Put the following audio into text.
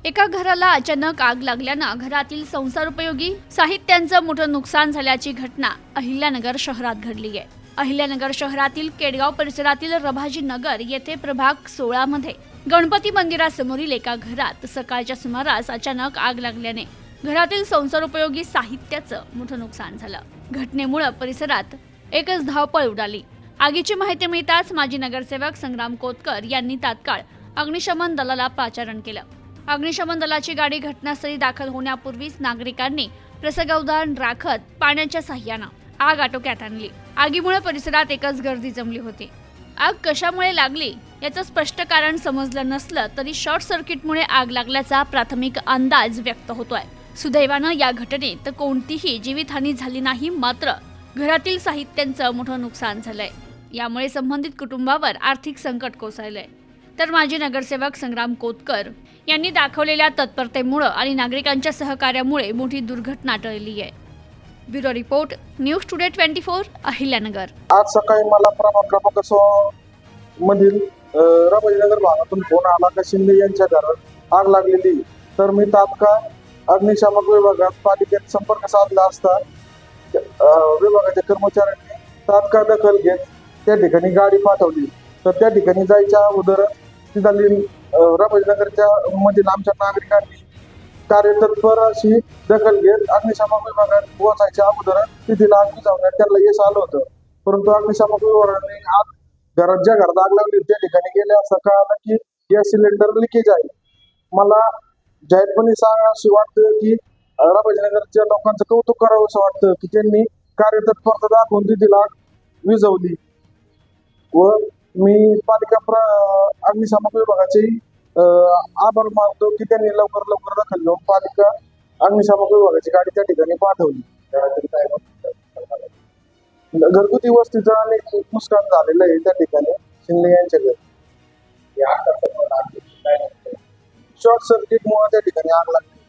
एका घराला अचानक आग लागल्यानं घरातील संसारोपयोगी साहित्यांचं मोठं नुकसान झाल्याची घटना अहिल्यानगर शहरात घडली आहे. अहिल्यानगर शहरातील केडगाव परिसरातील रभाजी नगर येथे प्रभाग 16 मध्ये गणपती मंदिरासमोरील एका घरात सकाळच्या सुमारास अचानक आग लागल्याने घरातील संसारोपयोगी साहित्याचं मोठं नुकसान झालं. घटनेमुळे परिसरात एकच धावपळ उडाली. आगीची माहिती मिळताच माजी नगरसेवक संग्राम कोतकर यांनी तात्काळ अग्निशमन दलाला पाचारण केलं. अग्निशमन दलाची गाडी घटनास्थळी दाखल होण्यापूर्वीच नागरिकांनी प्रसंगावधान राखत पाण्याच्या साह्यानं आग आटोक्यात आणली. आगीमुळे परिसरात एकच गर्दी जमली होती. आग कशामुळे लागली याचं स्पष्ट कारण समजलं नसलं तरी शॉर्ट सर्किटमुळे आग लागल्याचा प्राथमिक अंदाज व्यक्त होतोय. सुदैवानं या घटनेत कोणतीही जीवितहानी झाली नाही, मात्र घरातील साहित्यांचं मोठं नुकसान झालंय. यामुळे संबंधित कुटुंबावर आर्थिक संकट कोसळलंय. तर माजी नगरसेवक संग्राम कोतकर यांनी दाखवलेल्या तत्परतेमुळे आणि नागरिकांच्या सहकार्यामुळे मोठी दुर्घटना टळली आहे. Bureau report, news today 24, Ahilyanagar. आज सकाळी मला प्रभाग क्रमांक 16 मधील रभाजीनगर भागातून फोन आला का शिंदे यांच्या घरात आग लागलेली. तर मी तात्काळ अग्निशामक विभागात पालिकेत संपर्क साधला असता विभागाच्या कर्मचाऱ्यांनी तात्काळ दखल घेत त्या ठिकाणी गाडी पाठवली. तर त्या ठिकाणी जायच्या अगोदर तिथली रभाजीनगरच्या मधील आमच्या नागरिकांनी कार्यतत्पर अशी दखल घेत अग्निशामक विभागात पोहोचायच्या अगोदर तिथील आग विझवण्यात त्यांना यश आलं होतं. परंतु अग्निशामक विभागाने आग ज्या घरात आग लागली त्या ठिकाणी गेले असता कळालं की गॅस सिलेंडर लिकेज आहे. मला जाहीरपणे सांगावंशी वाटतं की रभाजीनगरच्या लोकांचं कौतुक करावं असं वाटतं की त्यांनी कार्यतत्परता दाखवून तिथील आग विझवली. व मी पालिका अग्निशामक विभागाचे आभार मानतो की त्यांनी लवकर दखल घेऊन पालिका अग्निशामक विभागाची गाडी त्या ठिकाणी पाठवली. घरगुती वस्तीचं अनेक नुकसान झालेलं आहे त्या ठिकाणी शिंदे यांच्या घरी. शॉर्ट सर्किट मुळे त्या ठिकाणी आग लागली.